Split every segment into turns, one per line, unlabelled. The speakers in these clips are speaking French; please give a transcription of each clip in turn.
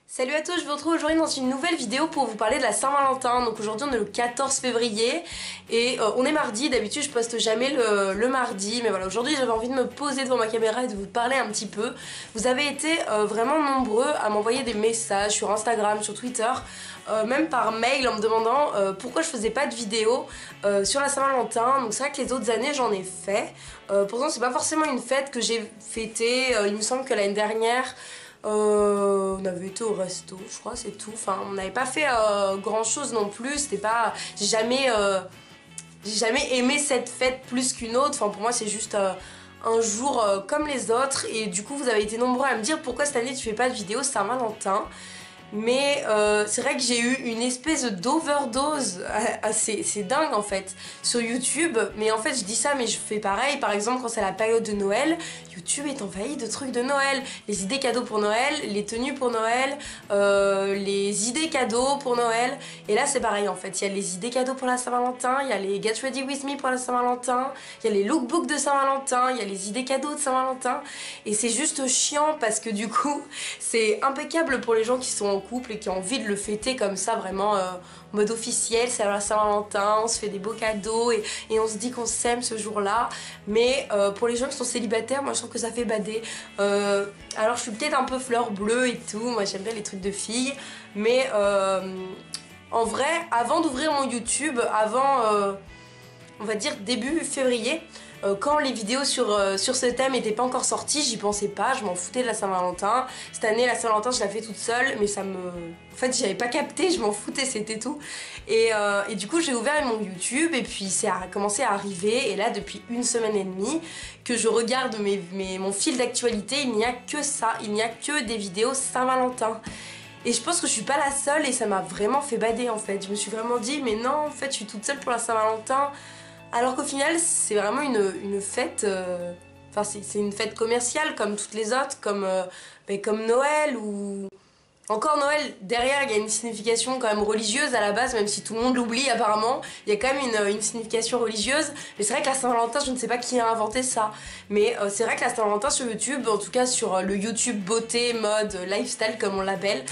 Salut à tous, je vous retrouve aujourd'hui dans une nouvelle vidéo pour vous parler de la Saint-Valentin. Donc aujourd'hui on est le 14 février et on est mardi. D'habitude je poste jamais le mardi, mais voilà, aujourd'hui j'avais envie de me poser devant ma caméra et de vous parler un petit peu. Vous avez été vraiment nombreux à m'envoyer des messages sur Instagram, sur Twitter, même par mail en me demandant pourquoi je faisais pas de vidéo sur la Saint-Valentin. Donc c'est vrai que les autres années j'en ai fait, pourtant c'est pas forcément une fête que j'ai fêtée. Il me semble que l'année dernière on avait été au resto, je crois, c'est tout. Enfin, on n'avait pas fait grand chose non plus. C'était pas. J'ai jamais aimé cette fête plus qu'une autre. Enfin, pour moi, c'est juste un jour comme les autres. Et du coup, vous avez été nombreux à me dire pourquoi cette année tu fais pas de vidéo Saint-Valentin. Mais c'est vrai que j'ai eu une espèce d'overdose, c'est dingue en fait, sur YouTube. Mais en fait je dis ça mais je fais pareil, par exemple quand c'est la période de Noël, YouTube est envahi de trucs de Noël. Les idées cadeaux pour Noël, les tenues pour Noël, les idées cadeaux pour Noël. Et là c'est pareil en fait, il y a les idées cadeaux pour la Saint-Valentin, il y a les Get Ready With Me pour la Saint-Valentin, il y a les lookbooks de Saint-Valentin, il y a les idées cadeaux de Saint-Valentin. Et c'est juste chiant parce que du coup c'est impeccable pour les gens qui sont en couple et qui ont envie de le fêter comme ça vraiment en mode officiel. C'est à la Saint-Valentin, on se fait des beaux cadeaux et on se dit qu'on s'aime ce jour-là. Mais pour les gens qui sont célibataires, moi je trouve que ça fait bader. Alors je suis peut-être un peu fleur bleue et tout, moi j'aime bien les trucs de filles, mais en vrai, avant d'ouvrir mon YouTube, avant on va dire début février, quand les vidéos sur ce thème n'étaient pas encore sorties, j'y pensais pas, je m'en foutais de la Saint-Valentin. Cette année, la Saint-Valentin, je la fais toute seule, mais ça me... En fait, j'avais pas capté, je m'en foutais, c'était tout. Et du coup, j'ai ouvert mon YouTube et puis ça a commencé à arriver. Et là, depuis une semaine et demie, que je regarde mon fil d'actualité, il n'y a que ça, il n'y a que des vidéos Saint-Valentin. Et je pense que je suis pas la seule et ça m'a vraiment fait bader en fait. Je me suis vraiment dit, mais non, en fait, je suis toute seule pour la Saint-Valentin. Alors qu'au final, c'est vraiment une fête, enfin c'est une fête commerciale comme toutes les autres, comme Noël ou... Encore Noël, derrière il y a une signification quand même religieuse à la base, même si tout le monde l'oublie apparemment, il y a quand même une signification religieuse. Mais c'est vrai que la Saint-Valentin, je ne sais pas qui a inventé ça, mais c'est vrai que la Saint-Valentin sur YouTube, en tout cas sur le YouTube beauté, mode, lifestyle comme on l'appelle,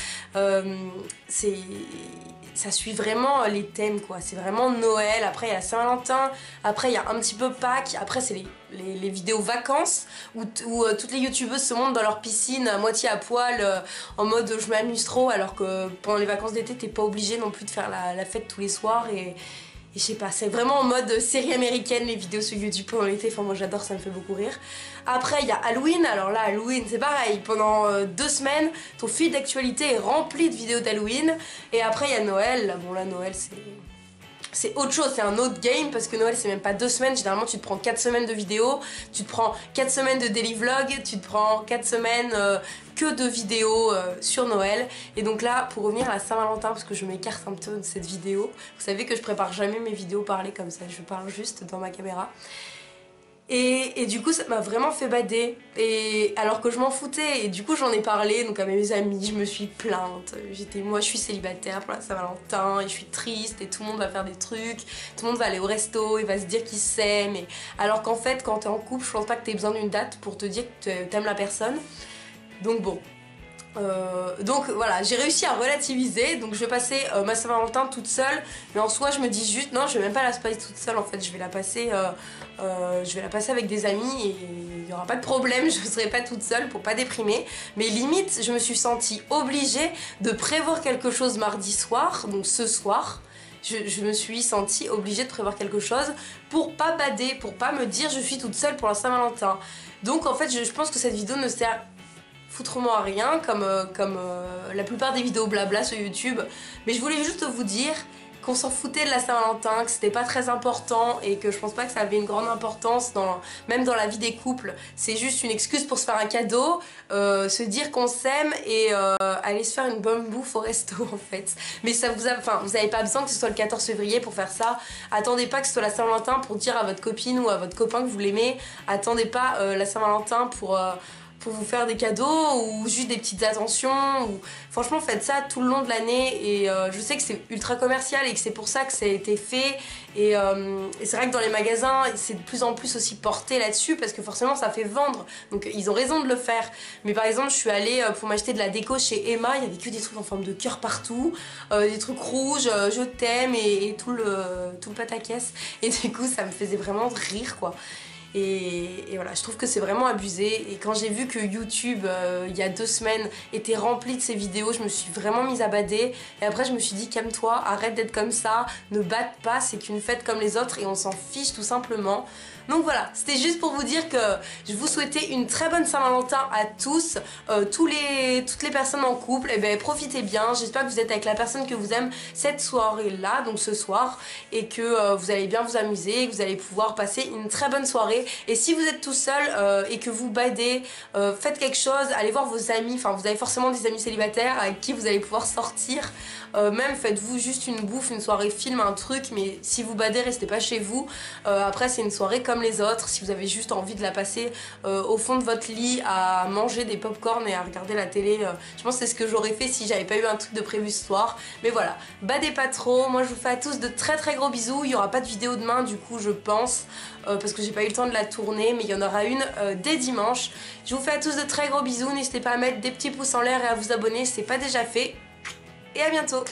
ça suit vraiment les thèmes quoi, c'est vraiment Noël, après il y a la Saint-Valentin, après il y a un petit peu Pâques, après c'est les vidéos vacances où toutes les youtubeuses se montrent dans leur piscine à moitié à poil en mode je m'amuse trop, alors que pendant les vacances d'été t'es pas obligé non plus de faire la fête tous les soirs et je sais pas, c'est vraiment en mode série américaine les vidéos sur YouTube pendant l'été, enfin moi j'adore, ça me fait beaucoup rire. Après il y a Halloween, alors là Halloween c'est pareil, pendant 2 semaines ton fil d'actualité est rempli de vidéos d'Halloween. Et après il y a Noël, là, bon là Noël c'est autre chose, c'est un autre game parce que Noël c'est même pas 2 semaines, généralement tu te prends 4 semaines de vidéos, tu te prends 4 semaines de daily vlog, tu te prends 4 semaines que de vidéos sur Noël. Et donc là, pour revenir à la Saint-Valentin, parce que je m'écarte un peu de cette vidéo, vous savez que je prépare jamais mes vidéos parler comme ça, je parle juste dans ma caméra. Et du coup ça m'a vraiment fait bader, et alors que je m'en foutais, et du coup j'en ai parlé donc à mes amis, je me suis plainte, moi je suis célibataire pour la Saint-Valentin et je suis triste et tout le monde va faire des trucs, tout le monde va aller au resto et va se dire qu'ils s'aiment, alors qu'en fait quand t'es en couple je pense pas que t'aies besoin d'une date pour te dire que t'aimes la personne. Donc bon, donc voilà, j'ai réussi à relativiser, donc je vais passer ma Saint-Valentin toute seule, mais en soi je me dis juste non, je vais même pas la passer toute seule en fait, je vais la passer avec des amis et il n'y aura pas de problème, je ne serai pas toute seule pour pas déprimer. Mais limite je me suis sentie obligée de prévoir quelque chose mardi soir, donc ce soir. Je me suis sentie obligée de prévoir quelque chose pour pas bader, pour pas me dire je suis toute seule pour la Saint-Valentin. Donc en fait je pense que cette vidéo ne sert foutrement à rien comme la plupart des vidéos blabla sur YouTube, mais je voulais juste vous dire qu'on s'en foutait de la Saint-Valentin, que c'était pas très important et que je pense pas que ça avait une grande importance même dans la vie des couples. C'est juste une excuse pour se faire un cadeau, se dire qu'on s'aime et aller se faire une bonne bouffe au resto en fait. Mais ça vous avez pas besoin que ce soit le 14 février pour faire ça. Attendez pas que ce soit la Saint-Valentin pour dire à votre copine ou à votre copain que vous l'aimez. Attendez pas la Saint-Valentin pour pour vous faire des cadeaux ou juste des petites attentions. Ou... Franchement, faites ça tout le long de l'année et je sais que c'est ultra commercial et que c'est pour ça que ça a été fait. Et c'est vrai que dans les magasins, c'est de plus en plus aussi porté là-dessus parce que forcément ça fait vendre. Donc ils ont raison de le faire. Mais par exemple, je suis allée pour m'acheter de la déco chez Emma, il y avait que des trucs en forme de cœur partout, des trucs rouges, je t'aime et tout le pataquès. Et du coup, ça me faisait vraiment rire quoi. Et voilà, je trouve que c'est vraiment abusé. Et quand j'ai vu que YouTube, il y a 2 semaines, était rempli de ces vidéos, je me suis vraiment mise à bader. Et après, je me suis dit, calme-toi, arrête d'être comme ça, ne bade pas, c'est qu'une fête comme les autres et on s'en fiche tout simplement. Donc voilà, c'était juste pour vous dire que je vous souhaitais une très bonne Saint-Valentin à tous, toutes les personnes en couple, et ben profitez bien, j'espère que vous êtes avec la personne que vous aimez cette soirée-là, donc ce soir, et que vous allez bien vous amuser, que vous allez pouvoir passer une très bonne soirée. Et si vous êtes tout seul et que vous badez, faites quelque chose, allez voir vos amis, enfin vous avez forcément des amis célibataires avec qui vous allez pouvoir sortir, même faites-vous juste une bouffe, une soirée film, un truc, mais si vous badez, restez pas chez vous, après c'est une soirée comme les autres, si vous avez juste envie de la passer au fond de votre lit à manger des pop-corn et à regarder la télé, je pense que c'est ce que j'aurais fait si j'avais pas eu un truc de prévu ce soir. Mais voilà, badez pas trop, moi je vous fais à tous de très très gros bisous, il y aura pas de vidéo demain du coup je pense, parce que j'ai pas eu le temps de la tourner, mais il y en aura une dès dimanche. Je vous fais à tous de très gros bisous, n'hésitez pas à mettre des petits pouces en l'air et à vous abonner si c'est pas déjà fait, et à bientôt.